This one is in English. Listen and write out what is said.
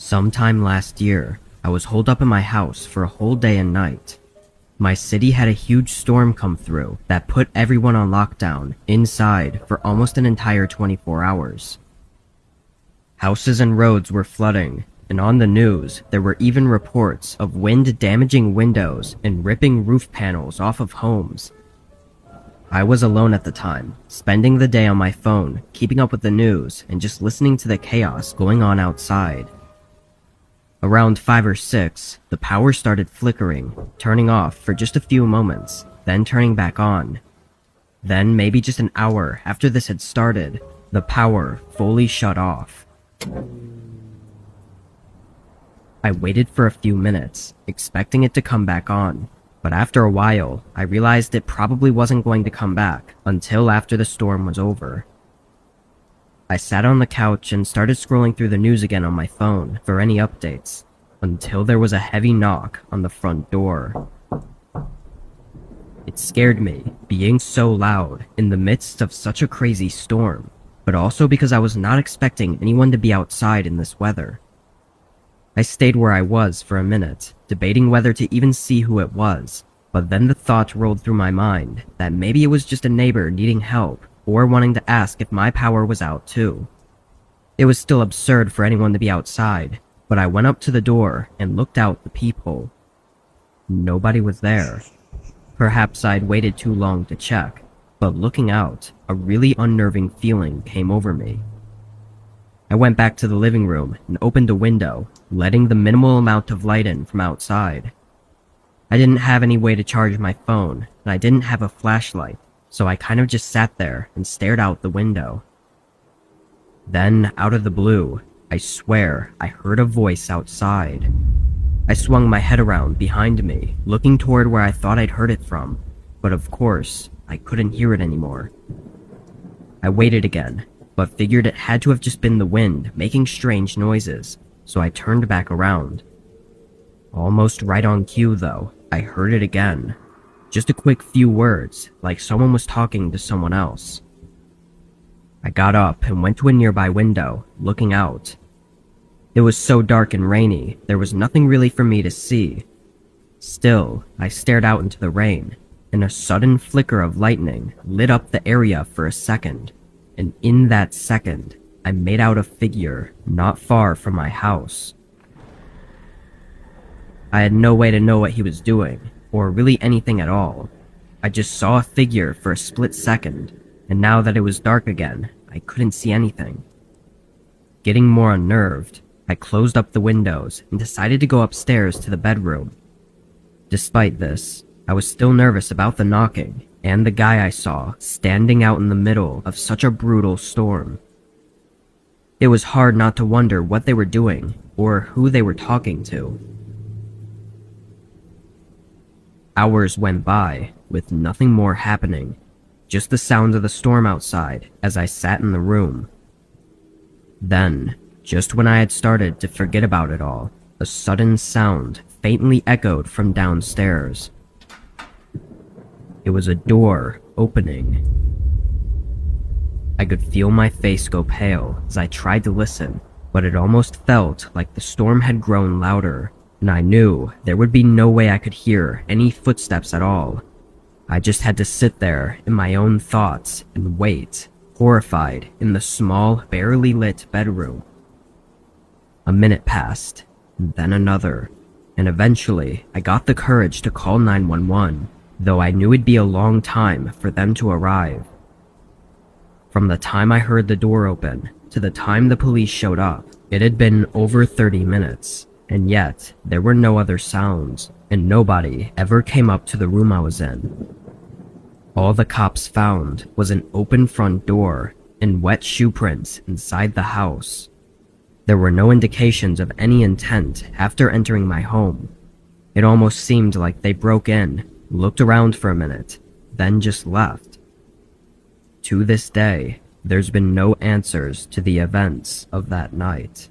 Sometime last year, I was holed up in my house for a whole day and night. My city had a huge storm come through that put everyone on lockdown inside for almost an entire 24 hours. Houses and roads were flooding, and on the news, there were even reports of wind damaging windows and ripping roof panels off of homes. I was alone at the time, spending the day on my phone, keeping up with the news and just listening to the chaos going on outside. Around 5 or 6, the power started flickering, turning off for just a few moments, then turning back on. Then, maybe just an hour after this had started, the power fully shut off. I waited for a few minutes, expecting it to come back on, but after a while, I realized it probably wasn't going to come back until after the storm was over. I sat on the couch and started scrolling through the news again on my phone for any updates, until there was a heavy knock on the front door. It scared me, being so loud in the midst of such a crazy storm, but also because I was not expecting anyone to be outside in this weather. I stayed where I was for a minute, debating whether to even see who it was, but then the thought rolled through my mind that maybe it was just a neighbor needing help or wanting to ask if my power was out too. It was still absurd for anyone to be outside, but I went up to the door and looked out the peephole. Nobody was there. Perhaps I'd waited too long to check, but looking out, a really unnerving feeling came over me. I went back to the living room and opened a window, letting the minimal amount of light in from outside. I didn't have any way to charge my phone, and I didn't have a flashlight, so I kind of just sat there and stared out the window. Then, out of the blue, I swear I heard a voice outside. I swung my head around behind me, looking toward where I thought I'd heard it from, but of course, I couldn't hear it anymore. I waited again, but figured it had to have just been the wind making strange noises, so I turned back around. Almost right on cue though, I heard it again. Just a quick few words, like someone was talking to someone else. I got up and went to a nearby window, looking out. It was so dark and rainy, there was nothing really for me to see. Still, I stared out into the rain, and a sudden flicker of lightning lit up the area for a second, and in that second, I made out a figure not far from my house. I had no way to know what he was doing, or really anything at all. I just saw a figure for a split second, and now that it was dark again, I couldn't see anything. Getting more unnerved, I closed up the windows and decided to go upstairs to the bedroom. Despite this, I was still nervous about the knocking and the guy I saw standing out in the middle of such a brutal storm. It was hard not to wonder what they were doing or who they were talking to. Hours went by, with nothing more happening, just the sound of the storm outside as I sat in the room. Then, just when I had started to forget about it all, a sudden sound faintly echoed from downstairs. It was a door opening. I could feel my face go pale as I tried to listen, but it almost felt like the storm had grown louder, and I knew there would be no way I could hear any footsteps at all. I just had to sit there in my own thoughts and wait, horrified, in the small, barely lit bedroom. A minute passed, and then another, and eventually I got the courage to call 911, though I knew it'd be a long time for them to arrive. From the time I heard the door open to the time the police showed up, it had been over 30 minutes. And yet, there were no other sounds, and nobody ever came up to the room I was in. All the cops found was an open front door and wet shoe prints inside the house. There were no indications of any intent after entering my home. It almost seemed like they broke in, looked around for a minute, then just left. To this day, there's been no answers to the events of that night.